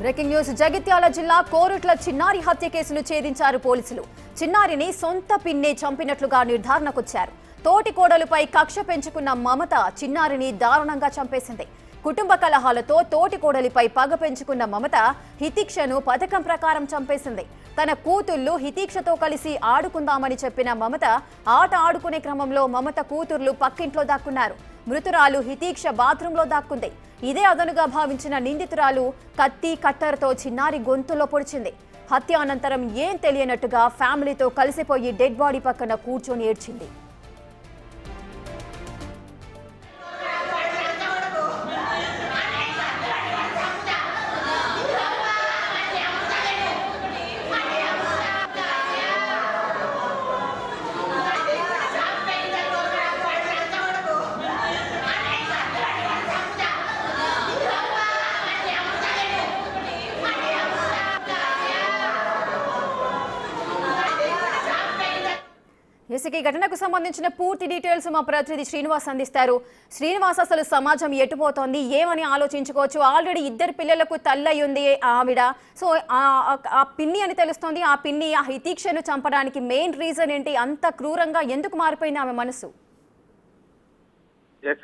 Breaking news Jagtial జిల్లా కోరుట్ల చిన్నారి హత్య కేసును ఛేదించారు పోలీసులు. చిన్నారిని సొంత పిన్నే చంపినట్లుగా నిర్ధారణకొచ్చారు. తోటి కోడలుపై కక్ష పెంచుకున్న మమత చిన్నారిని దారుణంగా చంపేసింది. కుటుంబ కలహాలతో తోటి కోడలిపై పగ పెంచుకున్న మమత హితీక్షను పథకం ప్రకారం చంపేసింది. తన కూతుళ్లు హితీక్షతో కలిసి ఆడుకుందామని చెప్పిన మమత ఆట ఆడుకునే క్రమంలో మమత కూతుర్లు పక్కింట్లో దాక్కున్నారు. మృతురాలు హితీక్ష బాత్రూంలో దాక్కుంది. ఇదే అదనుగా భావించిన నిందితురాలు కత్తి కట్టర్తో చిన్నారి గొంతులో పొడిచింది. హత్య అనంతరం ఏం తెలియనట్టుగా ఫ్యామిలీతో కలిసిపోయి డెడ్ బాడీ పక్కన కూర్చొని ఏడ్చింది. ఈ ఘటనకు సంబంధించిన పూర్తి డీటెయిల్స్ మా ప్రతినిధి శ్రీనివాస్ అందిస్తారు. శ్రీనివాస్, అసలు సమాజం ఎటుపోతోంది, ఏమని ఆలోచించుకోవచ్చు? ఆల్రెడీ ఇద్దరు పిల్లలకు తల్లయి ఉంది ఆవిడ. సో ఆ పిన్ని అని తెలుస్తోంది. ఆ పిన్ని ఆ హితీక్షను చంపడానికి మెయిన్ రీజన్ ఏంటి? అంత క్రూరంగా ఎందుకు మారిపోయింది ఆమె మనసు?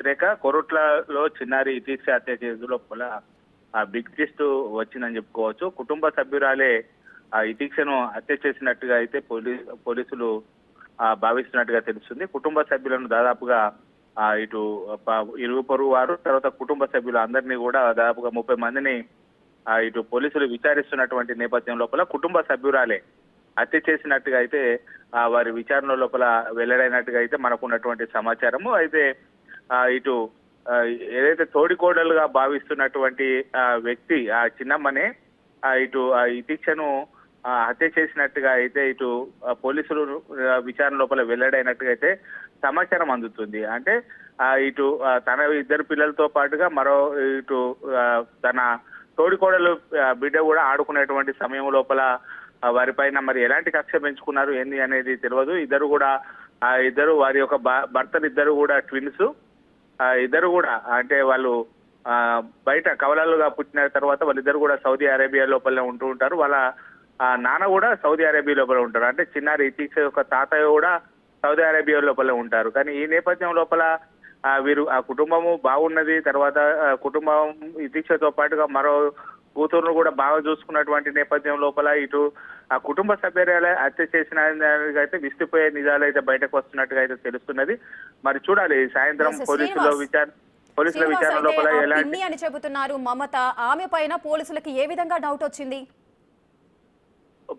రేఖ, కొరుట్లలో చిన్నారి హితీక్ష హత్య కేసు లోపల బిగ్ ట్విస్ట్ వచ్చిందని చెప్పుకోవచ్చు. కుటుంబ సభ్యురాలే ఆ హితీక్షను హత్య చేసినట్టుగా అయితే పోలీసులు భావిస్తున్నట్టుగా తెలుస్తుంది. కుటుంబ సభ్యులను దాదాపుగా ఇటు ఇరుగు పొరుగు వారు, తర్వాత కుటుంబ సభ్యులు అందరినీ కూడా దాదాపుగా 30 మందిని ఇటు పోలీసులు విచారిస్తున్నటువంటి నేపథ్యం లోపల కుటుంబ సభ్యురాలే హత్య చేసినట్టుగా అయితే వారి విచారణ లోపల వెల్లడైనట్టుగా అయితే మనకున్నటువంటి సమాచారము. అయితే ఇటు ఏదైతే తోడికోడలుగా భావిస్తున్నటువంటి వ్యక్తి ఆ చిన్నమ్మనే ఇటు హితీక్షను హత్య చేసినట్టుగా అయితే ఇటు పోలీసులు విచారణ లోపల వెల్లడైనట్టుగా అయితే సమాచారం అందుతుంది. అంటే ఇటు తన ఇద్దరు పిల్లలతో పాటుగా మరో ఇటు తన తోడికోడలు బిడ్డ కూడా ఆడుకునేటువంటి సమయం లోపల వారిపైన మరి ఎలాంటి కక్ష పెంచుకున్నారు ఏంది అనేది తెలియదు. ఇద్దరు వారి యొక్క భర్తలు ఇద్దరు కూడా ట్విన్స్. ఇద్దరు కూడా అంటే వాళ్ళు బయట కవలాలుగా పుట్టిన తర్వాత వాళ్ళిద్దరు కూడా సౌదీ అరేబియా లోపలనే ఉంటూ ఉంటారు. వాళ్ళ నాన్న కూడా సౌదీ అరేబియా లోపల ఉంటారు. అంటే చిన్నారి హితీక్ష యొక్క తాతయ్య కూడా సౌదీ అరేబియా లోపల ఉంటారు. కానీ ఈ నేపథ్యం లోపల వీరు ఆ కుటుంబము బాగున్నది. తర్వాత కుటుంబం హితీక్షతో పాటుగా మరో కూతురును కూడా బాగా చూసుకున్నటువంటి నేపథ్యం లోపల ఇటు ఆ కుటుంబ సభ్యులే హత్య చేసిన అయితే విస్తుపోయే నిజాలు అయితే బయటకు వస్తున్నట్టుగా అయితే తెలుస్తున్నది. మరి చూడాలి సాయంత్రం పోలీసుల విచారణ లోపల ఎలాంటి అని చెబుతున్నారు మమత. ఆమె పైన పోలీసులకు ఏ విధంగా డౌట్ వచ్చింది?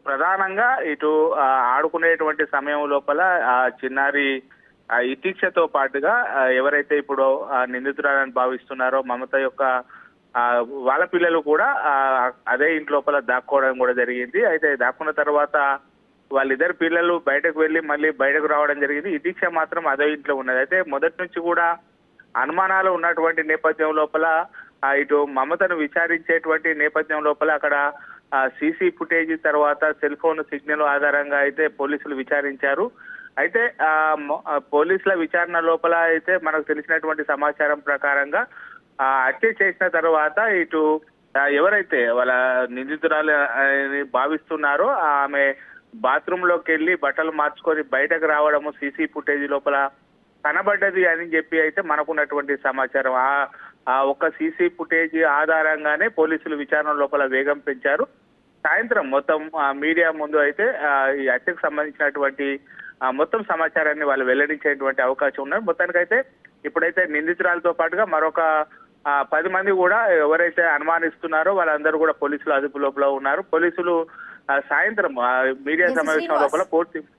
ప్రధానంగా ఇటు ఆడుకునేటువంటి సమయం లోపల ఆ చిన్నారి హితీక్షతో పాటుగా ఎవరైతే ఇప్పుడు నిందితురాలని భావిస్తున్నారో మమత యొక్క వాళ్ళ పిల్లలు కూడా అదే ఇంటి లోపల దాక్కోవడం కూడా జరిగింది. అయితే దాక్కున్న తర్వాత వాళ్ళిద్దరు పిల్లలు బయటకు వెళ్ళి మళ్ళీ బయటకు రావడం జరిగింది. హితీక్ష మాత్రం అదే ఇంట్లో ఉన్నది. అయితే మొదటి నుంచి కూడా అనుమానాలు ఉన్నటువంటి నేపథ్యం లోపల ఇటు మమతను విచారించేటువంటి నేపథ్యం లోపల అక్కడ సీసీ ఫుటేజ్ తర్వాత సెల్ ఫోన్ సిగ్నల్ ఆధారంగా అయితే పోలీసులు విచారించారు. అయితే పోలీసుల విచారణ లోపల అయితే మనకు తెలిసినటువంటి సమాచారం ప్రకారంగా హత్య చేసిన తర్వాత ఇటు ఎవరైతే వాళ్ళ నిందితురాలు భావిస్తున్నారో ఆమె బాత్రూమ్ లోకి వెళ్ళి బట్టలు మార్చుకొని బయటకు రావడము సీసీ ఫుటేజ్ లోపల కనబడ్డది అని చెప్పి అయితే మనకున్నటువంటి సమాచారం. ఆ ఒక్క సీసీ ఫుటేజ్ ఆధారంగానే పోలీసులు విచారణ లోపల వేగం పెంచారు. సాయంత్రం మొత్తం మీడియా ముందు అయితే ఈ హత్యకు సంబంధించినటువంటి మొత్తం సమాచారాన్ని వాళ్ళు వెల్లడించేటువంటి అవకాశం ఉన్నారు. మొత్తానికైతే ఇప్పుడైతే నిందితురాలతో పాటుగా మరొక 10 మంది కూడా ఎవరైతే అనుమానిస్తున్నారో వాళ్ళందరూ కూడా పోలీసులు అదుపు లోపల ఉన్నారు. పోలీసులు సాయంత్రం మీడియా సమావేశం లోపల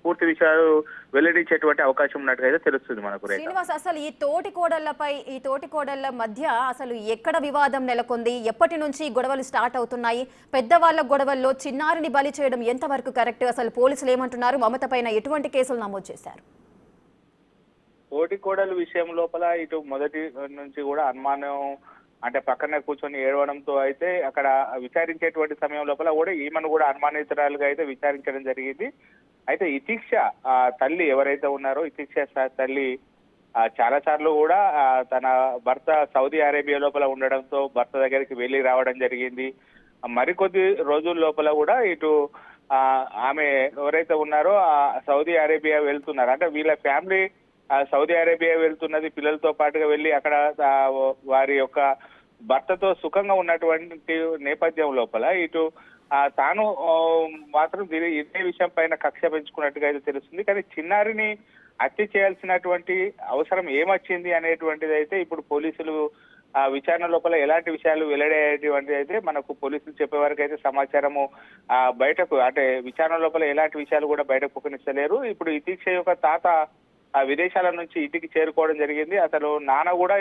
పూర్తి విషయాలు వెల్లడించేటువంటి అవకాశం ఉన్నట్టుగా తెలుస్తుంది మనకు. శ్రీనివాస్, అసలు ఈ తోటి కోడళ్ల మధ్య అసలు ఎక్కడ వివాదం నెలకొంది? ఎప్పటి నుంచి గొడవలు స్టార్ట్ అవుతున్నాయి? పెద్దవాళ్ల గొడవల్లో చిన్నారిని బలి చేయడం ఎంతవరకు కరెక్ట్? అసలు పోలీసులు ఏమంటున్నారు? మమత పైన ఎటువంటి కేసులు నమోదు చేశారు? తోటి కోడల విషయం లోపల ఇటు మొదటి నుంచి కూడా అనుమానం అంటే పక్కనే కూర్చొని ఏడవడంతో అయితే అక్కడ విచారించేటువంటి సమయం లోపల కూడా ఈమెను కూడా అనుమానితురాలుగా అయితే విచారించడం జరిగింది. అయితే హితీక్ష తల్లి ఎవరైతే ఉన్నారో హితీక్ష తల్లి చాలా సార్లు కూడా తన భర్త సౌదీ అరేబియా లోపల ఉండడంతో భర్త దగ్గరికి వెళ్లి రావడం జరిగింది. మరికొద్ది రోజుల లోపల కూడా ఇటు ఆమె ఎవరైతే ఉన్నారో సౌదీ అరేబియా వెళ్తున్నారు, అంటే వీళ్ళ ఫ్యామిలీ సౌదీ అరేబియా వెళ్తున్నది పిల్లలతో పాటుగా వెళ్ళి అక్కడ వారి యొక్క భర్తతో సుఖంగా ఉన్నటువంటి నేపథ్యం లోపల ఇటు తాను మాత్రం ఇదే విషయం పైన కక్ష పెంచుకున్నట్టుగా అయితే తెలుస్తుంది. కానీ చిన్నారిని హత్య చేయాల్సినటువంటి అవసరం ఏమొచ్చింది అనేటువంటిది అయితే ఇప్పుడు పోలీసులు విచారణ లోపల ఎలాంటి విషయాలు వెల్లడయ్యేటువంటిది అయితే మనకు పోలీసులు చెప్పే వరకు అయితే సమాచారము బయటకు, అంటే విచారణ లోపల ఎలాంటి విషయాలు కూడా బయటకు పొక్కనిస్తలేరు. ఇప్పుడు ఇతీక్ష యొక్క తాత విదేశాల నుంచి ఇంటికి చేరుకోవడం జరిగింది. అతను నాన్న కూడా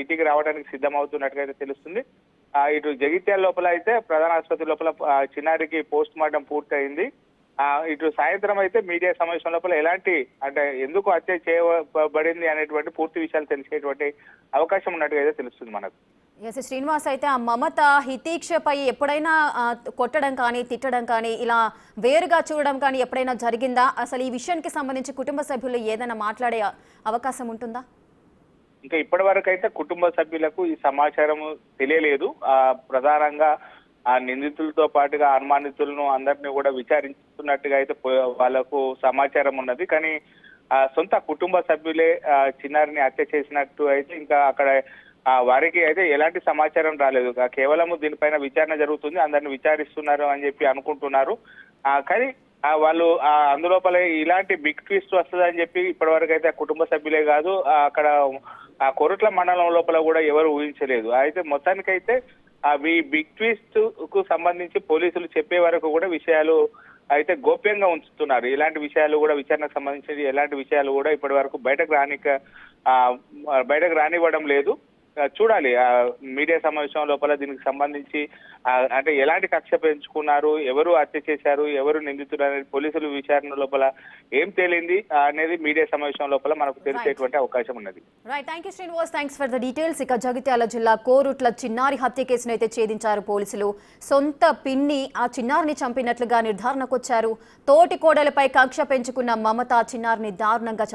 ఇంటికి రావడానికి సిద్ధమవుతున్నట్టుగా అయితే తెలుస్తుంది. ఇటు జగిత్యాల లోపల అయితే ప్రధాన ఆసుపత్రి లోపల చిన్నారికి పోస్ట్ మార్టం పూర్తయింది. ఇటు సాయంత్రం అయితే మీడియా సమావేశం లోపల ఎలాంటి, అంటే ఎందుకు హత్య చేయబడింది అనేటువంటి పూర్తి విషయాలు తెలిసేటువంటి అవకాశం ఉన్నట్టుగా అయితే తెలుస్తుంది మనకు. ఎస్ శ్రీనివాస్, అయితే ఆ మమత హితీక్షపై ఎప్పుడైనా కొట్టడం కానీ తిట్టడం కానీ ఇలా వేరుగా చూడడం కానీ ఎప్పుడైనా జరిగిందా? అసలు ఈ విషయానికి సంబంధించి కుటుంబ సభ్యులు ఏదైనా మాట్లాడే అవకాశం ఉంటుందా? ఇంకా ఇప్పటి వరకు అయితే కుటుంబ సభ్యులకు ఈ సమాచారం తెలియలేదు. ప్రధానంగా ఆ నిందితులతో పాటుగా అనుమానితులను అందరినీ కూడా విచారిస్తున్నట్టుగా అయితే వాళ్ళకు సమాచారం ఉన్నది. కానీ సొంత కుటుంబ సభ్యులే చిన్నారిని హత్య చేసినట్టు అయితే ఇంకా అక్కడ వారికి అయితే ఎలాంటి సమాచారం రాలేదు. కేవలం దీనిపైన విచారణ జరుగుతుంది, అందరిని విచారిస్తున్నారు అని చెప్పి అనుకుంటున్నారు. కానీ వాళ్ళు అందులోపల ఇలాంటి బిగ్ ట్విస్ట్ వస్తుందని చెప్పి ఇప్పటి వరకు అయితే కుటుంబ సభ్యులే కాదు, అక్కడ కొరుట్ల మండలం లోపల కూడా ఎవరు ఊహించలేదు. అయితే మొత్తానికైతే ఈ బిగ్ ట్విస్ట్ కు సంబంధించి పోలీసులు చెప్పే వరకు కూడా విషయాలు అయితే గోప్యంగా ఉంచుతున్నారు. ఇలాంటి విషయాలు కూడా విచారణకు సంబంధించి ఎలాంటి విషయాలు కూడా ఇప్పటి వరకు బయటకు రానివ్వడం లేదు. చూడాలి మీడియా సమావేశం లోపల దీనికి సంబంధించి అంటే ఎలాంటి కక్ష పెంచుకున్నారు, ఎవరు హత్య చేశారు, ఎవరు నిందితులు అనేది పోలీసులు విచారణ లోపల ఏం తేలింది అనేది మీడియా సమావేశం లోపల మనకు తెలిసేటువంటి అవకాశం ఉన్నది. Right, thank you Srinivas, thanks for the details. ఇక జగిత్యాల జిల్లా కోరుట్ల చిన్నారి హత్య కేసును అయితే ఛేదించారు పోలీసులు. సొంత పిన్ని ఆ చిన్నారిని చంపినట్లుగా నిర్ధారణకు వచ్చారు. తోటి కోడలపై కక్ష పెంచుకున్న మమత చిన్నారిని దారుణంగా